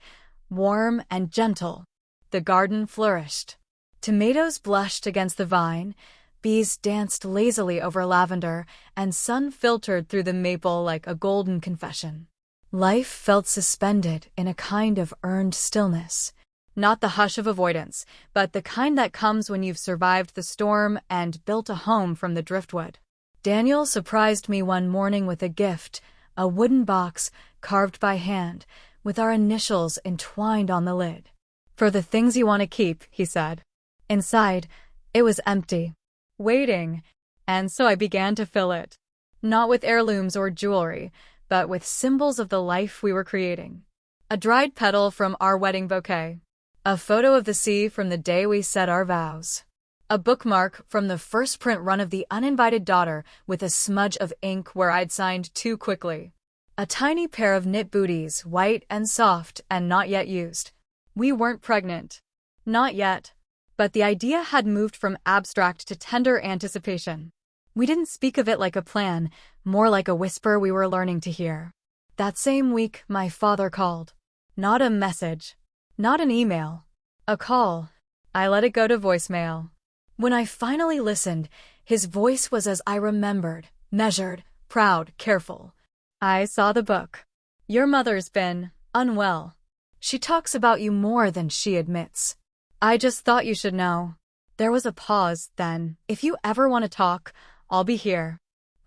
warm, and gentle. The garden flourished. Tomatoes blushed against the vine, bees danced lazily over lavender, and sun filtered through the maple like a golden confession. Life felt suspended in a kind of earned stillness. Not the hush of avoidance, but the kind that comes when you've survived the storm and built a home from the driftwood. Daniel surprised me one morning with a gift, a wooden box carved by hand, with our initials entwined on the lid. "For the things you want to keep," he said. Inside, it was empty. Waiting, and so I began to fill it. Not with heirlooms or jewelry, but with symbols of the life we were creating. A dried petal from our wedding bouquet. A photo of the sea from the day we said our vows. A bookmark from the first print run of The Uninvited Daughter with a smudge of ink where I'd signed too quickly. A tiny pair of knit booties, white and soft and not yet used. We weren't pregnant. Not yet. But the idea had moved from abstract to tender anticipation. We didn't speak of it like a plan, more like a whisper we were learning to hear. That same week, my father called. Not a message. Not an email. A call. I let it go to voicemail. When I finally listened, his voice was as I remembered, measured, proud, careful. "I saw the book. Your mother's been unwell. She talks about you more than she admits. I just thought you should know." There was a pause, then. "If you ever want to talk, I'll be here.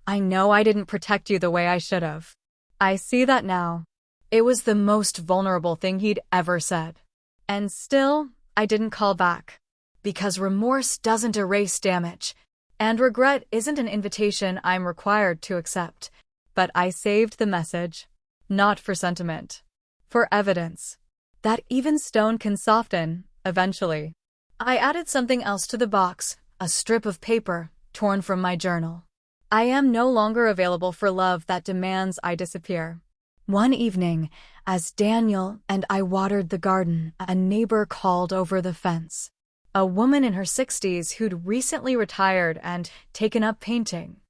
I know I didn't protect you the way I should have." I see that now. It was the most vulnerable thing he'd ever said. And still, I didn't call back. Because remorse doesn't erase damage, and regret isn't an invitation I'm required to accept. But I saved the message. Not for sentiment. For evidence. That even stone can soften, eventually. I added something else to the box, a strip of paper, torn from my journal. "I am no longer available for love that demands I disappear." One evening, as Daniel and I watered the garden, a neighbor called over the fence. A woman in her 60s who'd recently retired and taken up painting.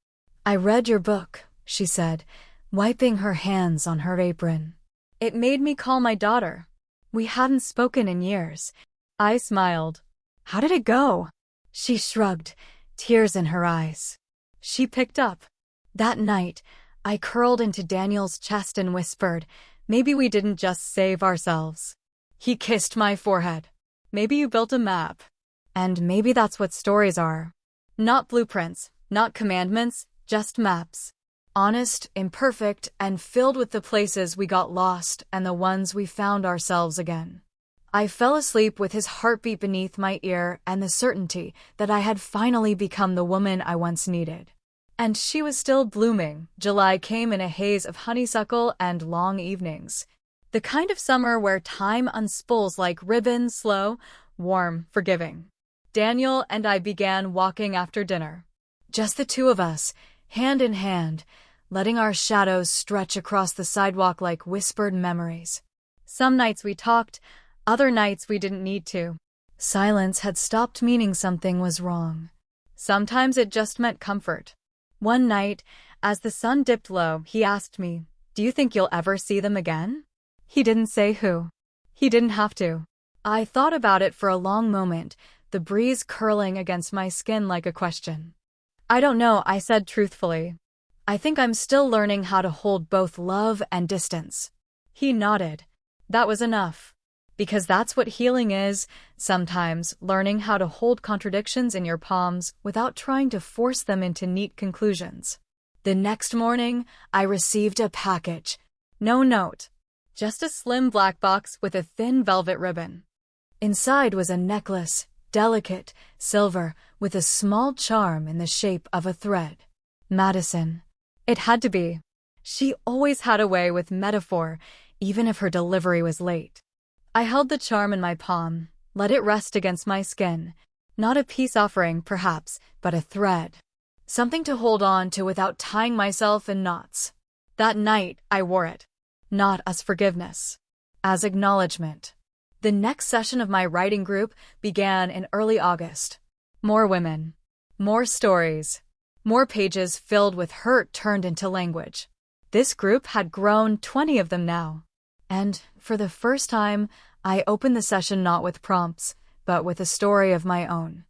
"I read your book," she said, wiping her hands on her apron. "It made me call my daughter. We hadn't spoken in years." I smiled. "How did it go?" She shrugged, tears in her eyes. She picked up. That night, I curled into Daniel's chest and whispered, "Maybe we didn't just save ourselves." He kissed my forehead. "Maybe you built a map." And maybe that's what stories are. Not blueprints, not commandments, just maps. Honest, imperfect, and filled with the places we got lost and the ones we found ourselves again. I fell asleep with his heartbeat beneath my ear and the certainty that I had finally become the woman I once needed. And she was still blooming. July came in a haze of honeysuckle and long evenings. The kind of summer where time unspools like ribbons, slow, warm, forgiving. Daniel and I began walking after dinner. Just the two of us, hand in hand, letting our shadows stretch across the sidewalk like whispered memories. Some nights we talked, other nights we didn't need to. Silence had stopped meaning something was wrong. Sometimes it just meant comfort. One night, as the sun dipped low, he asked me, "Do you think you'll ever see them again?" He didn't say who. He didn't have to. I thought about it for a long moment, the breeze curling against my skin like a question. "I don't know," I said truthfully. "I think I'm still learning how to hold both love and distance." He nodded. That was enough. Because that's what healing is, sometimes learning how to hold contradictions in your palms without trying to force them into neat conclusions. The next morning, I received a package. No note. Just a slim black box with a thin velvet ribbon. Inside was a necklace, delicate, silver, with a small charm in the shape of a thread. Madison. It had to be. She always had a way with metaphor, even if her delivery was late. I held the charm in my palm, let it rest against my skin. Not a peace offering, perhaps, but a thread. Something to hold on to without tying myself in knots. That night, I wore it. Not as forgiveness. As acknowledgement. The next session of my writing group began in early August. More women. More stories. More pages filled with hurt turned into language. This group had grown 20 of them now. And, for the first time, I opened the session not with prompts, but with a story of my own.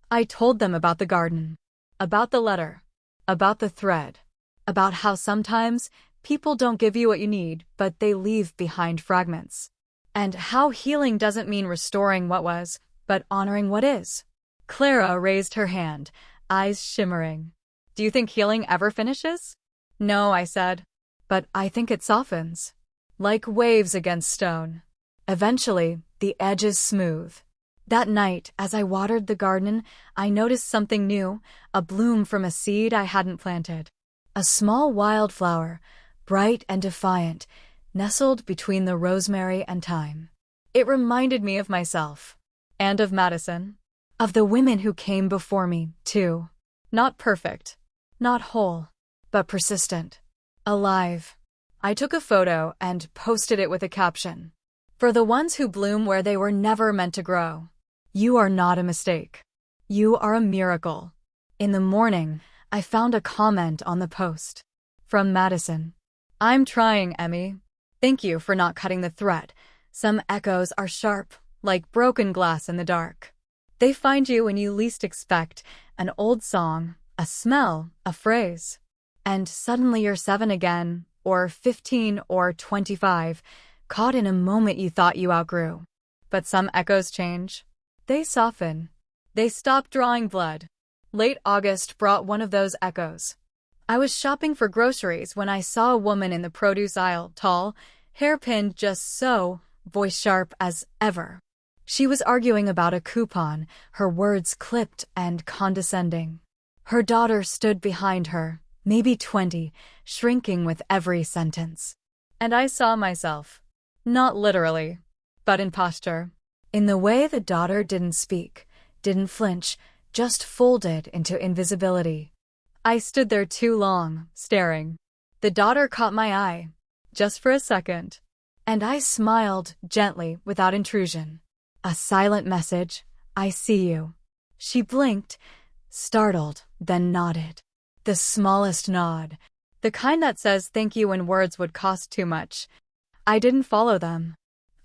I told them about the garden, about the letter, about the thread, about how sometimes people don't give you what you need, but they leave behind fragments. And how healing doesn't mean restoring what was, but honoring what is. Clara raised her hand, eyes shimmering. "Do you think healing ever finishes?" "No," I said. "But I think it softens. Like waves against stone. Eventually, the edges smooth." That night, as I watered the garden, I noticed something new, a bloom from a seed I hadn't planted. A small wildflower, bright and defiant, nestled between the rosemary and thyme. It reminded me of myself. And of Madison. Of the women who came before me, too. Not perfect. Not whole. But persistent. Alive. I took a photo and posted it with a caption. "For the ones who bloom where they were never meant to grow. You are not a mistake. You are a miracle." In the morning, I found a comment on the post. From Madison. "I'm trying, Emmy. Thank you for not cutting the thread. Some echoes are sharp, like broken glass in the dark. They find you when you least expect, an old song, a smell, a phrase. And suddenly you're 7 again, or 15 or 25, caught in a moment you thought you outgrew. But some echoes change. They soften. They stop drawing blood." Late August brought one of those echoes. I was shopping for groceries when I saw a woman in the produce aisle, tall, hair pinned just so, voice sharp as ever. She was arguing about a coupon, her words clipped and condescending. Her daughter stood behind her, maybe 20, shrinking with every sentence. And I saw myself. Not literally, but in posture. In the way the daughter didn't speak, didn't flinch, just folded into invisibility. I stood there too long, staring. The daughter caught my eye, just for a second. And I smiled, gently, without intrusion. A silent message, "I see you." She blinked, startled, then nodded. The smallest nod. The kind that says thank you when words would cost too much. I didn't follow them.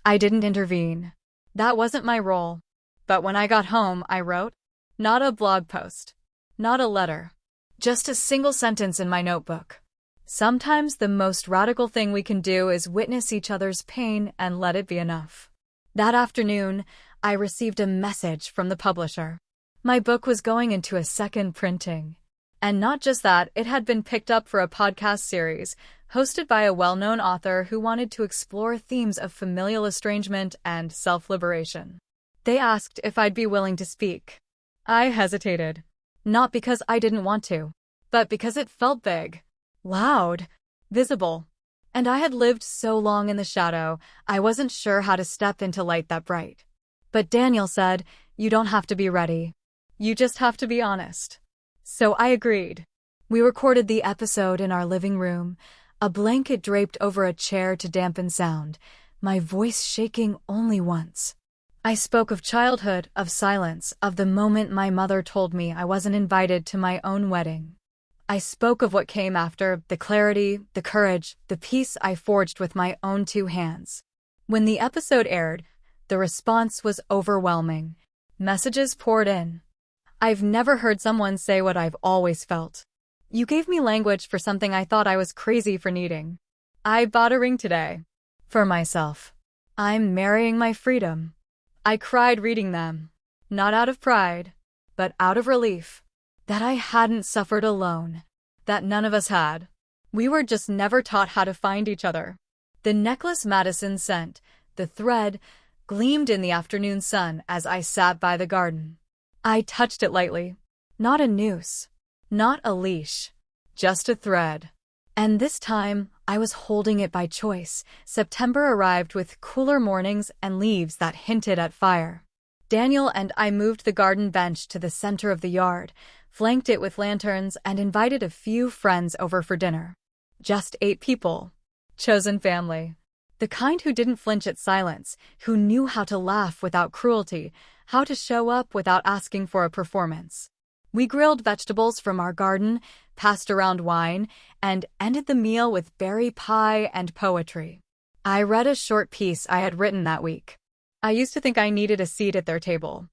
I didn't intervene. That wasn't my role. But when I got home, I wrote. Not a blog post. Not a letter. Just a single sentence in my notebook. Sometimes the most radical thing we can do is witness each other's pain and let it be enough. That afternoon, I received a message from the publisher. My book was going into a second printing. And not just that, it had been picked up for a podcast series, hosted by a well-known author who wanted to explore themes of familial estrangement and self-liberation. They asked if I'd be willing to speak. I hesitated. Not because I didn't want to, but because it felt big, loud, visible. And I had lived so long in the shadow, I wasn't sure how to step into light that bright. But Daniel said, "You don't have to be ready. You just have to be honest." So I agreed. We recorded the episode in our living room, a blanket draped over a chair to dampen sound, my voice shaking only once. I spoke of childhood, of silence, of the moment my mother told me I wasn't invited to my own wedding. I spoke of what came after, the clarity, the courage, the peace I forged with my own two hands. When the episode aired, the response was overwhelming. Messages poured in. I've never heard someone say what I've always felt. You gave me language for something I thought I was crazy for needing. I bought a ring today. For myself. I'm marrying my freedom. I cried reading them. Not out of pride, but out of relief. That I hadn't suffered alone. That none of us had. We were just never taught how to find each other. The necklace Madison sent, the thread, gleamed in the afternoon sun as I sat by the garden. I touched it lightly. Not a noose. Not a leash. Just a thread. And this time, I was holding it by choice. September arrived with cooler mornings and leaves that hinted at fire. Daniel and I moved the garden bench to the center of the yard, flanked it with lanterns, and invited a few friends over for dinner. Just 8 people. Chosen family. The kind who didn't flinch at silence, who knew how to laugh without cruelty, how to show up without asking for a performance. We grilled vegetables from our garden, passed around wine, and ended the meal with berry pie and poetry. I read a short piece I had written that week. I used to think I needed a seat at their table.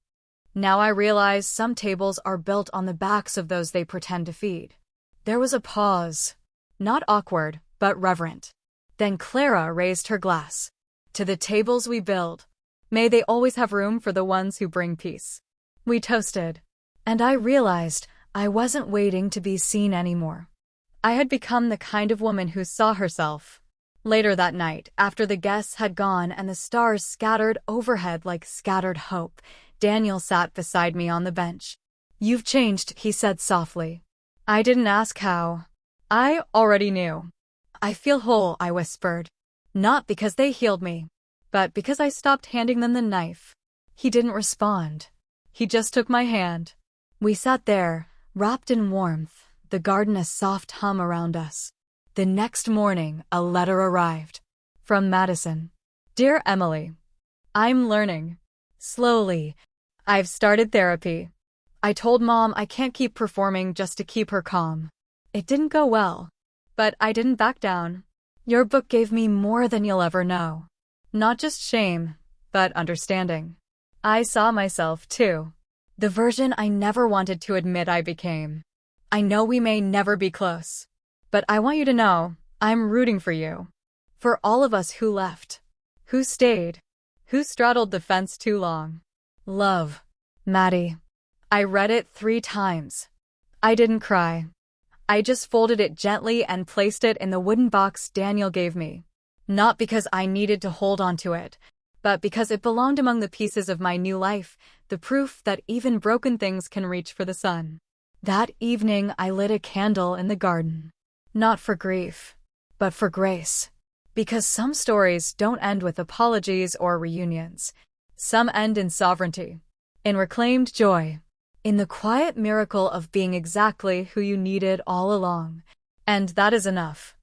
Now I realize some tables are built on the backs of those they pretend to feed. There was a pause. Not awkward, but reverent. Then Clara raised her glass. To the tables we build. May they always have room for the ones who bring peace. We toasted. And I realized I wasn't waiting to be seen anymore. I had become the kind of woman who saw herself. Later that night, after the guests had gone and the stars scattered overhead like scattered hope, Daniel sat beside me on the bench. You've changed, he said softly. I didn't ask how. I already knew. I feel whole, I whispered. Not because they healed me, but because I stopped handing them the knife. He didn't respond. He just took my hand. We sat there, wrapped in warmth, the garden a soft hum around us. The next morning, a letter arrived. From Madison. Dear Emily, I'm learning. Slowly. I've started therapy. I told Mom I can't keep performing just to keep her calm. It didn't go well, but I didn't back down. Your book gave me more than you'll ever know. Not just shame, but understanding. I saw myself, too. The version I never wanted to admit I became. I know we may never be close, but I want you to know I'm rooting for you. For all of us who left, who stayed, who straddled the fence too long. Love. Maddie. I read it 3 times. I didn't cry. I just folded it gently and placed it in the wooden box Daniel gave me. Not because I needed to hold on to it, but because it belonged among the pieces of my new life, the proof that even broken things can reach for the sun. That evening, I lit a candle in the garden. Not for grief, but for grace. Because some stories don't end with apologies or reunions. Some end in sovereignty, in reclaimed joy, in the quiet miracle of being exactly who you needed all along. And that is enough.